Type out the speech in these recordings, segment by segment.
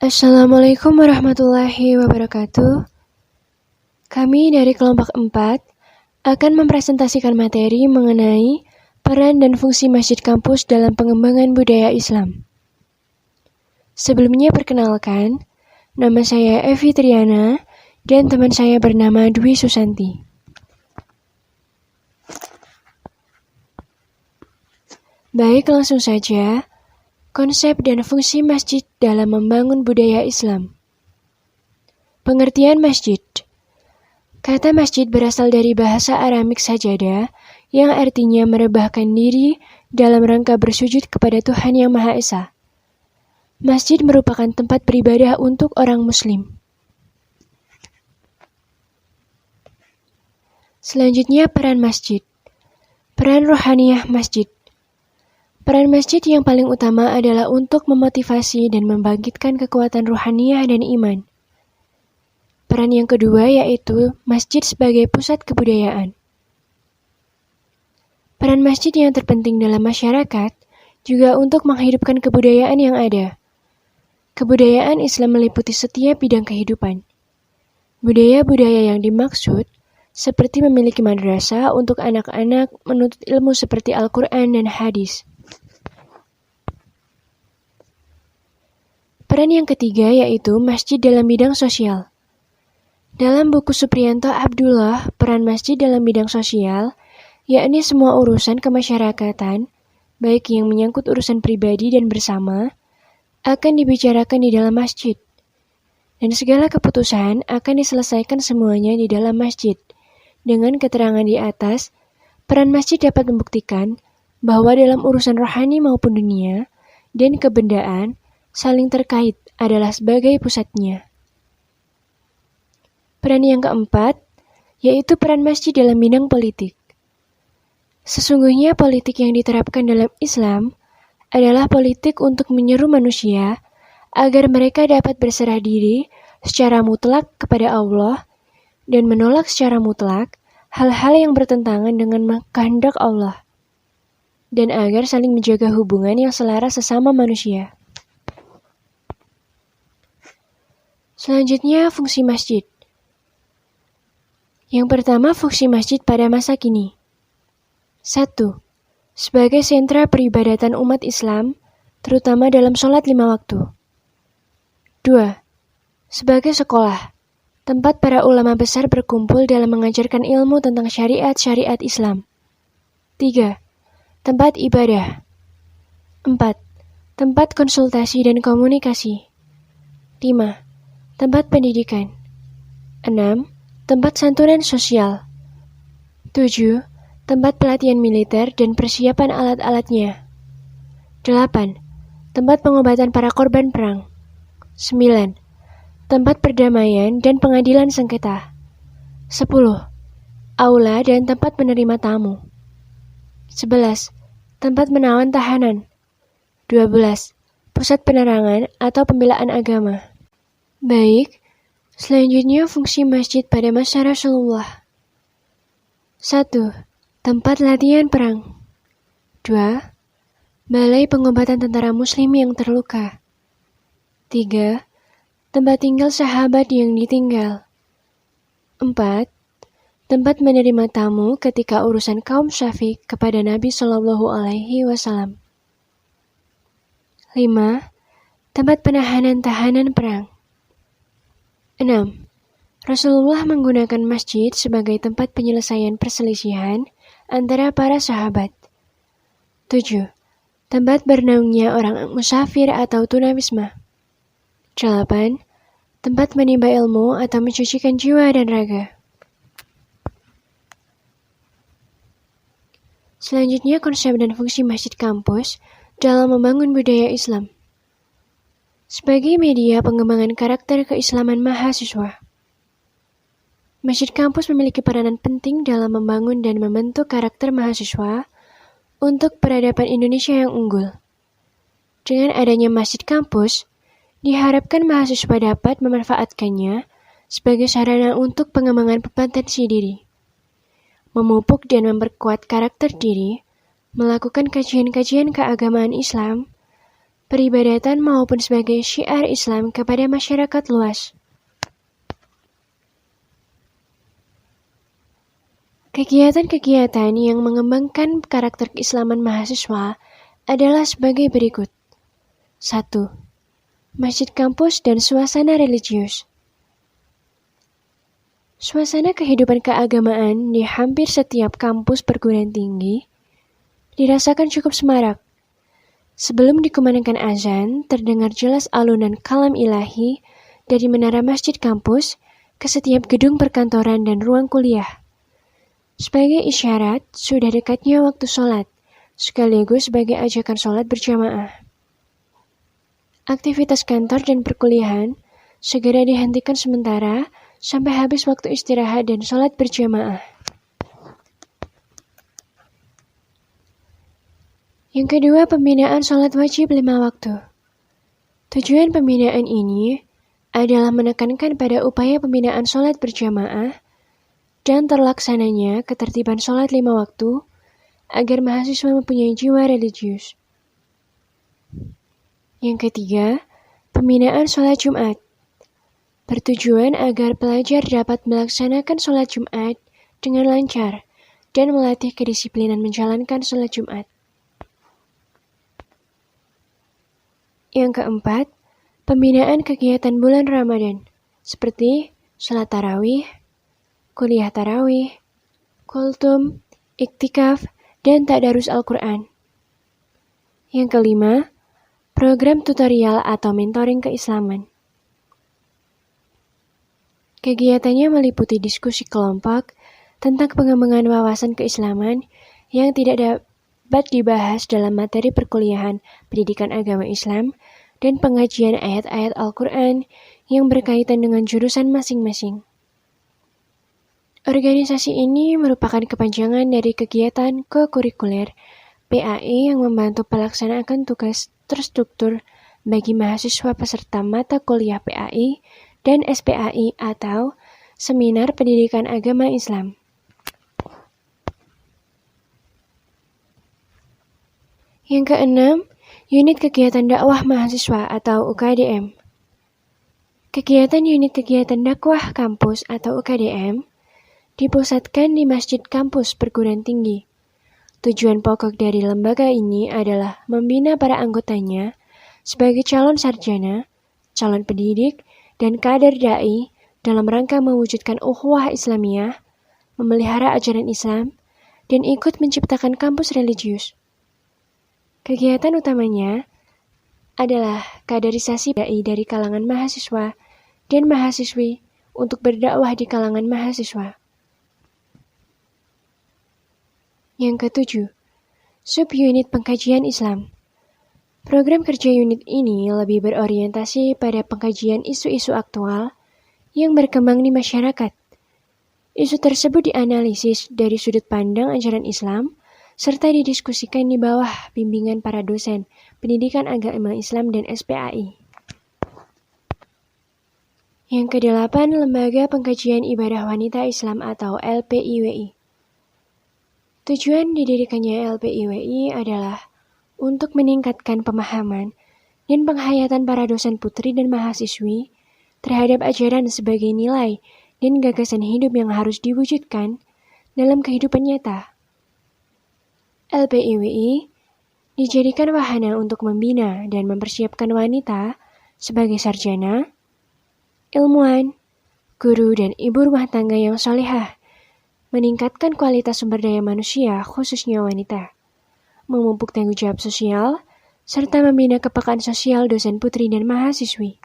Assalamualaikum warahmatullahi wabarakatuh. Kami dari kelompok 4 akan mempresentasikan materi mengenai peran dan fungsi masjid kampus dalam pengembangan budaya Islam. Sebelumnya perkenalkan, nama saya Evi Triana dan teman saya bernama Dwi Susanti. Baik, langsung saja. Konsep dan fungsi masjid dalam membangun budaya Islam. Pengertian masjid. Kata masjid berasal dari bahasa Aramik sajadah yang artinya merebahkan diri dalam rangka bersujud kepada Tuhan Yang Maha Esa. Masjid merupakan tempat beribadah untuk orang Muslim. Selanjutnya peran masjid. Peran rohaniyah masjid. Peran masjid yang paling utama adalah untuk memotivasi dan membangkitkan kekuatan rohaniyah dan iman. Peran yang kedua yaitu masjid sebagai pusat kebudayaan. Peran masjid yang terpenting dalam masyarakat juga untuk menghidupkan kebudayaan yang ada. Kebudayaan Islam meliputi setiap bidang kehidupan. Budaya-budaya yang dimaksud seperti memiliki madrasah untuk anak-anak menuntut ilmu seperti Al-Quran dan hadis. Peran yang ketiga yaitu masjid dalam bidang sosial. Dalam buku Supriyanto Abdullah, peran masjid dalam bidang sosial, yakni semua urusan kemasyarakatan, baik yang menyangkut urusan pribadi dan bersama, akan dibicarakan di dalam masjid. Dan segala keputusan akan diselesaikan semuanya di dalam masjid. Dengan keterangan di atas, peran masjid dapat membuktikan bahwa dalam urusan rohani maupun dunia dan kebendaan, saling terkait adalah sebagai pusatnya. Peran yang keempat, yaitu peran masjid dalam bidang politik. Sesungguhnya politik yang diterapkan dalam Islam adalah politik untuk menyeru manusia agar mereka dapat berserah diri secara mutlak kepada Allah dan menolak secara mutlak hal-hal yang bertentangan dengan kehendak Allah, dan agar saling menjaga hubungan yang selaras sesama manusia. Selanjutnya, fungsi masjid. Yang pertama, fungsi masjid pada masa kini. 1. Sebagai sentra peribadatan umat Islam, terutama dalam sholat 5 waktu. 2. Sebagai sekolah, tempat para ulama besar berkumpul dalam mengajarkan ilmu tentang syariat-syariat Islam. 3. Tempat ibadah. 4. Tempat konsultasi dan komunikasi. 5. Tempat pendidikan. 6. Tempat santunan sosial. 7. Tempat pelatihan militer dan persiapan alat-alatnya. 8. Tempat pengobatan para korban perang. 9. Tempat perdamaian dan pengadilan sengketa. 10. Aula dan tempat menerima tamu. 11. Tempat menawan tahanan. 12. Pusat penerangan atau pembelaan agama. Baik, selanjutnya fungsi masjid pada masa Rasulullah. 1. Tempat latihan perang. 2. Balai pengobatan tentara muslim yang terluka. 3. Tempat tinggal sahabat yang ditinggal. 4. Tempat menerima tamu ketika urusan kaum Syafiq kepada Nabi SAW. 5. Tempat penahanan tahanan perang. 6. Rasulullah menggunakan masjid sebagai tempat penyelesaian perselisihan antara para sahabat. 7. Tempat bernaungnya orang musafir atau tunawisma. 8. Tempat menimba ilmu atau mencucikan jiwa dan raga. Selanjutnya konsep dan fungsi masjid kampus dalam membangun budaya Islam. Sebagai media pengembangan karakter keislaman mahasiswa, masjid kampus memiliki peranan penting dalam membangun dan membentuk karakter mahasiswa untuk peradaban Indonesia yang unggul. Dengan adanya masjid kampus, diharapkan mahasiswa dapat memanfaatkannya sebagai sarana untuk pengembangan kompetensi diri, memupuk dan memperkuat karakter diri, melakukan kajian-kajian keagamaan Islam, peribadatan maupun sebagai syiar Islam kepada masyarakat luas. Kegiatan-kegiatan yang mengembangkan karakter keislaman mahasiswa adalah sebagai berikut. 1. Masjid kampus dan suasana religius. Suasana kehidupan keagamaan di hampir setiap kampus perguruan tinggi dirasakan cukup semarak. Sebelum dikumandangkan azan, terdengar jelas alunan kalam ilahi dari menara masjid kampus ke setiap gedung perkantoran dan ruang kuliah. Sebagai isyarat, sudah dekatnya waktu sholat, sekaligus sebagai ajakan sholat berjamaah. Aktivitas kantor dan perkuliahan segera dihentikan sementara sampai habis waktu istirahat dan sholat berjamaah. Yang kedua, pembinaan sholat wajib 5 waktu. Tujuan pembinaan ini adalah menekankan pada upaya pembinaan sholat berjamaah dan terlaksananya ketertiban sholat 5 waktu agar mahasiswa mempunyai jiwa religius. Yang ketiga, pembinaan sholat Jumat. Bertujuan agar pelajar dapat melaksanakan sholat Jumat dengan lancar dan melatih kedisiplinan menjalankan sholat Jumat. Yang keempat, pembinaan kegiatan bulan Ramadan, seperti sholat tarawih, kuliah tarawih, kultum, iktikaf, dan tadarus Al-Quran. Yang kelima, program tutorial atau mentoring keislaman. Kegiatannya meliputi diskusi kelompok tentang pengembangan wawasan keislaman yang tidak dapat dibahas dalam materi perkuliahan pendidikan agama Islam dan pengajian ayat-ayat Al-Quran yang berkaitan dengan jurusan masing-masing. Organisasi ini merupakan kepanjangan dari kegiatan kokurikuler PAI yang membantu pelaksanaan tugas terstruktur bagi mahasiswa peserta mata kuliah PAI dan SPAI atau Seminar Pendidikan Agama Islam. Yang keenam, unit kegiatan dakwah mahasiswa atau UKDM. Kegiatan unit kegiatan dakwah kampus atau UKDM dipusatkan di masjid kampus perguruan tinggi. Tujuan pokok dari lembaga ini adalah membina para anggotanya sebagai calon sarjana, calon pendidik, dan kader dai dalam rangka mewujudkan ukhuwah Islamiyah, memelihara ajaran Islam, dan ikut menciptakan kampus religius. Kegiatan utamanya adalah kaderisasi dai dari kalangan mahasiswa dan mahasiswi untuk berdakwah di kalangan mahasiswa. Yang ketujuh, subunit pengkajian Islam. Program kerja unit ini lebih berorientasi pada pengkajian isu-isu aktual yang berkembang di masyarakat. Isu tersebut dianalisis dari sudut pandang ajaran Islam, serta didiskusikan di bawah bimbingan para dosen pendidikan agama Islam dan SPAI. Yang kedelapan, Lembaga Pengkajian Ibadah Wanita Islam atau LPIWI. Tujuan didirikannya LPIWI adalah untuk meningkatkan pemahaman dan penghayatan para dosen putri dan mahasiswi terhadap ajaran sebagai nilai dan gagasan hidup yang harus diwujudkan dalam kehidupan nyata. LPIWI dijadikan wahana untuk membina dan mempersiapkan wanita sebagai sarjana, ilmuwan, guru, dan ibu rumah tangga yang solehah, meningkatkan kualitas sumber daya manusia, khususnya wanita, memupuk tanggung jawab sosial, serta membina kepekaan sosial dosen putri dan mahasiswi.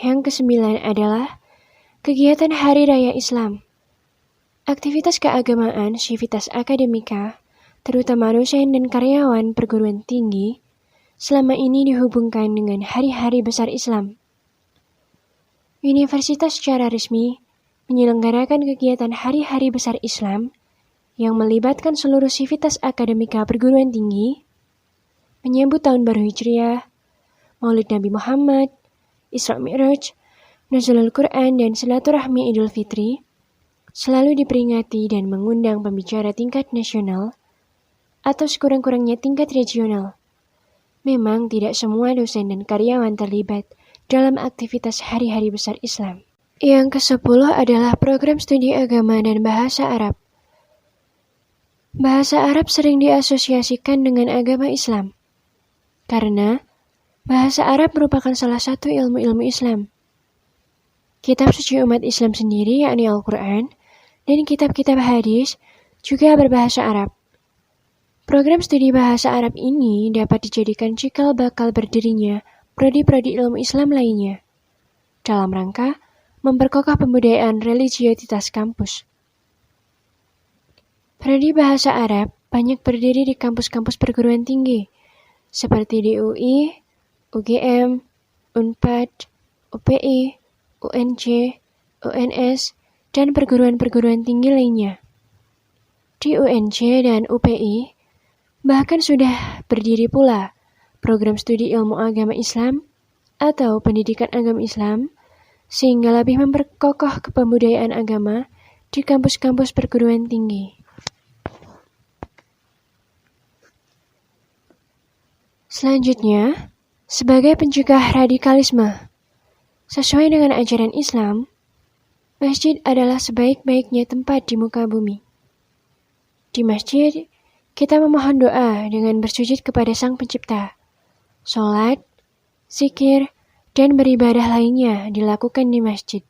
Yang kesembilan adalah kegiatan Hari Raya Islam. Aktivitas keagamaan, sivitas akademika, terutama dosen dan karyawan perguruan tinggi, selama ini dihubungkan dengan hari-hari besar Islam. Universitas secara resmi menyelenggarakan kegiatan hari-hari besar Islam yang melibatkan seluruh sivitas akademika perguruan tinggi, menyambut Tahun Baru Hijriah, Maulid Nabi Muhammad, Isra Mi'raj, Nuzulul Quran, dan silaturahmi Idul Fitri, selalu diperingati dan mengundang pembicara tingkat nasional, atau sekurang-kurangnya tingkat regional. Memang tidak semua dosen dan karyawan terlibat dalam aktivitas hari-hari besar Islam. Yang ke-10 adalah program studi agama dan bahasa Arab. Bahasa Arab sering diasosiasikan dengan agama Islam, karena bahasa Arab merupakan salah satu ilmu-ilmu Islam. Kitab suci umat Islam sendiri, yakni Al-Quran, dan kitab-kitab hadis juga berbahasa Arab. Program studi bahasa Arab ini dapat dijadikan cikal bakal berdirinya prodi-prodi ilmu Islam lainnya, dalam rangka memperkokoh pembudayaan religiositas kampus. Prodi bahasa Arab banyak berdiri di kampus-kampus perguruan tinggi, seperti di UI, UGM, UNPAD, UPI, UNJ, UNS, dan perguruan-perguruan tinggi lainnya. Di UNJ dan UPI, bahkan sudah berdiri pula program studi ilmu agama Islam atau pendidikan agama Islam, sehingga lebih memperkokoh kepembudayaan agama di kampus-kampus perguruan tinggi. Selanjutnya, sebagai pencegah radikalisme, sesuai dengan ajaran Islam, masjid adalah sebaik-baiknya tempat di muka bumi. Di masjid, kita memohon doa dengan bersujud kepada Sang Pencipta. Sholat, zikir, dan beribadah lainnya dilakukan di masjid.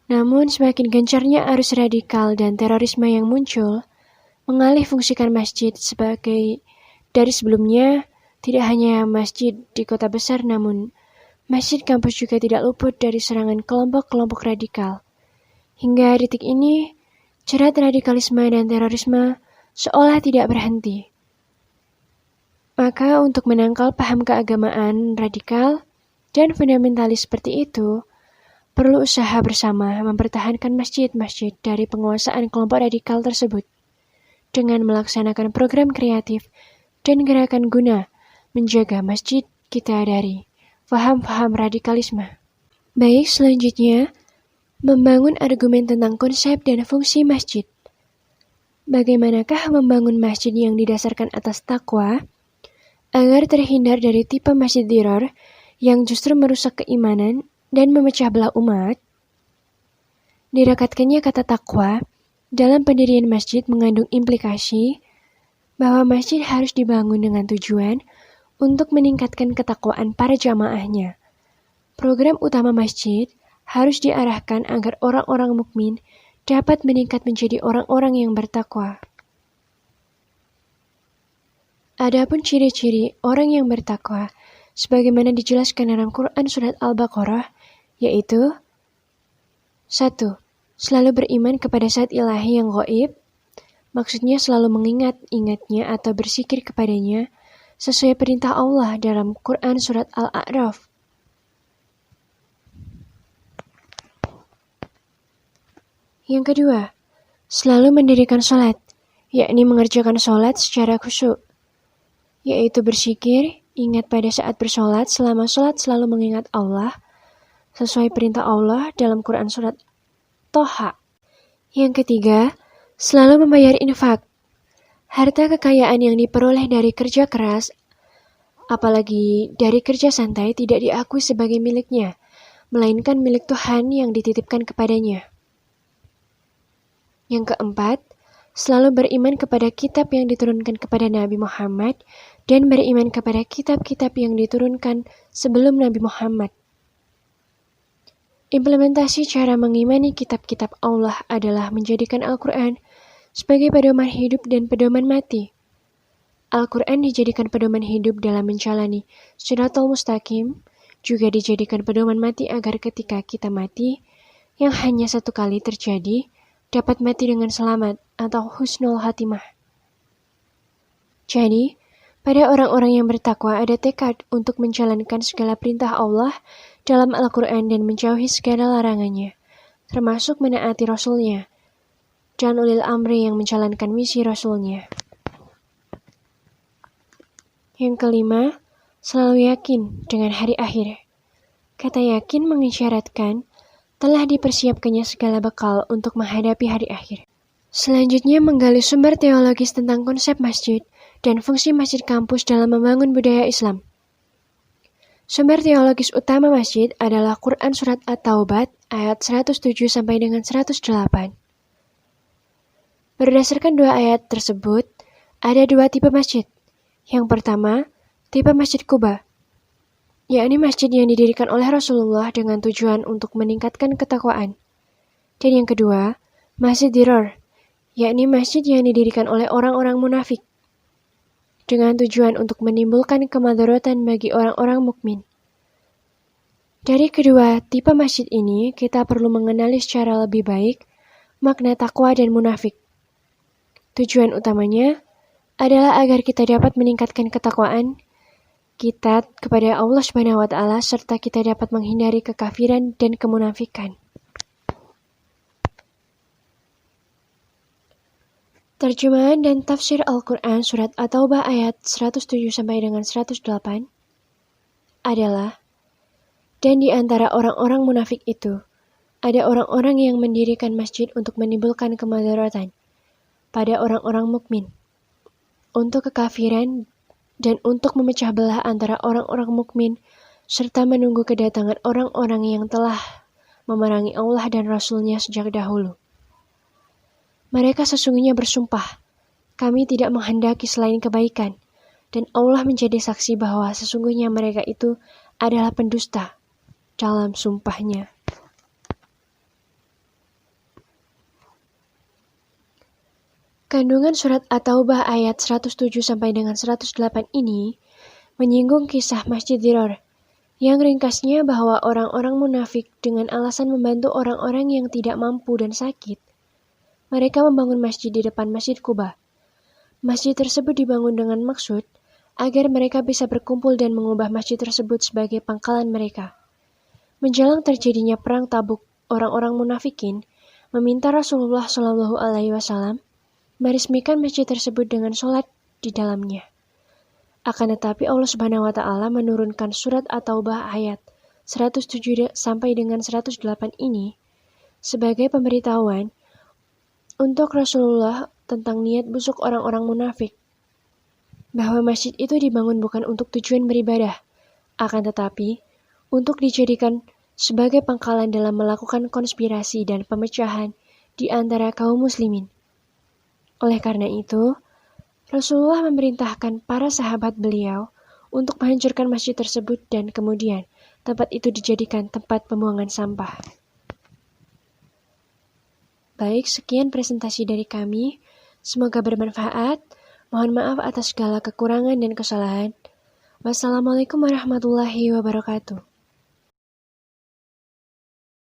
Namun semakin gencarnya arus radikal dan terorisme yang muncul, mengalih fungsikan masjid sebagai dari sebelumnya tidak hanya masjid di kota besar, namun masjid kampus juga tidak luput dari serangan kelompok-kelompok radikal. Hingga detik ini, jerat radikalisme dan terorisme seolah tidak berhenti. Maka untuk menangkal paham keagamaan radikal dan fundamentalis seperti itu, perlu usaha bersama mempertahankan masjid-masjid dari penguasaan kelompok radikal tersebut, dengan melaksanakan program kreatif dan gerakan guna menjaga masjid kita dari paham-paham radikalisme. Baik, selanjutnya, membangun argumen tentang konsep dan fungsi masjid. Bagaimanakah membangun masjid yang didasarkan atas takwa, agar terhindar dari tipe masjid diror yang justru merusak keimanan dan memecah belah umat? Direkatkannya kata takwa dalam pendirian masjid mengandung implikasi bahwa masjid harus dibangun dengan tujuan untuk meningkatkan ketakwaan para jamaahnya. Program utama masjid harus diarahkan agar orang-orang mukmin dapat meningkat menjadi orang-orang yang bertakwa. Adapun ciri-ciri orang yang bertakwa, sebagaimana dijelaskan dalam Quran Surat Al-Baqarah, yaitu 1. Selalu beriman kepada zat ilahi yang gaib, maksudnya selalu mengingat-ingatnya atau berzikir kepadanya, sesuai perintah Allah dalam Quran Surat Al-A'raf. Yang kedua, selalu mendirikan sholat, yakni mengerjakan sholat secara khusyuk, yaitu berzikir, ingat pada saat bersolat, selama sholat selalu mengingat Allah, sesuai perintah Allah dalam Quran Surat Toha. Yang ketiga, selalu membayar infak, harta kekayaan yang diperoleh dari kerja keras, apalagi dari kerja santai, tidak diakui sebagai miliknya, melainkan milik Tuhan yang dititipkan kepadanya. Yang keempat, selalu beriman kepada kitab yang diturunkan kepada Nabi Muhammad dan beriman kepada kitab-kitab yang diturunkan sebelum Nabi Muhammad. Implementasi cara mengimani kitab-kitab Allah adalah menjadikan Al-Quran sebagai pedoman hidup dan pedoman mati. Al-Quran dijadikan pedoman hidup dalam menjalani Shiratal Mustaqim, juga dijadikan pedoman mati agar ketika kita mati, yang hanya satu kali terjadi, dapat mati dengan selamat atau husnul khatimah. Jadi, pada orang-orang yang bertakwa ada tekad untuk menjalankan segala perintah Allah dalam Al-Quran dan menjauhi segala larangannya, termasuk menaati Rasul-Nya dan ulil amri yang menjalankan misi Rasul-Nya. Yang kelima, selalu yakin dengan hari akhir. Kata yakin mengisyaratkan telah dipersiapkannya segala bekal untuk menghadapi hari akhir. Selanjutnya menggali sumber teologis tentang konsep masjid dan fungsi masjid kampus dalam membangun budaya Islam. Sumber teologis utama masjid adalah Quran Surat At-Taubah ayat 107 sampai dengan 108. Berdasarkan dua ayat tersebut, ada dua tipe masjid. Yang pertama, tipe Masjid Quba, yakni masjid yang didirikan oleh Rasulullah dengan tujuan untuk meningkatkan ketakwaan. Dan yang kedua, Masjid Dirar, yakni masjid yang didirikan oleh orang-orang munafik dengan tujuan untuk menimbulkan kemadharatan bagi orang-orang mukmin. Dari kedua tipe masjid ini, kita perlu mengenali secara lebih baik makna takwa dan munafik. Tujuan utamanya adalah agar kita dapat meningkatkan ketakwaan kita kepada Allah Subhanahu wa Ta'ala serta kita dapat menghindari kekafiran dan kemunafikan. Terjemahan dan tafsir Al-Quran Surat At-Taubah ayat 107 sampai dengan 108 adalah, dan di antara orang-orang munafik itu, ada orang-orang yang mendirikan masjid untuk menimbulkan kemadharatan pada orang-orang mukmin, untuk kekafiran dan untuk memecah belah antara orang-orang mukmin, serta menunggu kedatangan orang-orang yang telah memerangi Allah dan Rasul-Nya sejak dahulu. Mereka sesungguhnya bersumpah, kami tidak menghendaki selain kebaikan, dan Allah menjadi saksi bahwa sesungguhnya mereka itu adalah pendusta dalam sumpahnya. Kandungan surat At-Taubah ayat 107 sampai dengan 108 ini menyinggung kisah Masjid Dirar, yang ringkasnya bahwa orang-orang munafik dengan alasan membantu orang-orang yang tidak mampu dan sakit, mereka membangun masjid di depan Masjid Quba. Masjid tersebut dibangun dengan maksud agar mereka bisa berkumpul dan mengubah masjid tersebut sebagai pangkalan mereka. Menjelang terjadinya perang Tabuk, orang-orang munafikin meminta Rasulullah SAW meresmikan masjid tersebut dengan sholat di dalamnya. Akan tetapi Allah Subhanahu wa Ta'ala menurunkan surat At-Taubah ayat 107 sampai dengan 108 ini sebagai pemberitahuan untuk Rasulullah tentang niat busuk orang-orang munafik, bahwa masjid itu dibangun bukan untuk tujuan beribadah, akan tetapi untuk dijadikan sebagai pangkalan dalam melakukan konspirasi dan pemecahan di antara kaum muslimin. Oleh karena itu, Rasulullah memerintahkan para sahabat beliau untuk menghancurkan masjid tersebut dan kemudian tempat itu dijadikan tempat pembuangan sampah. Baik, sekian presentasi dari kami. Semoga bermanfaat. Mohon maaf atas segala kekurangan dan kesalahan. Wassalamualaikum warahmatullahi wabarakatuh.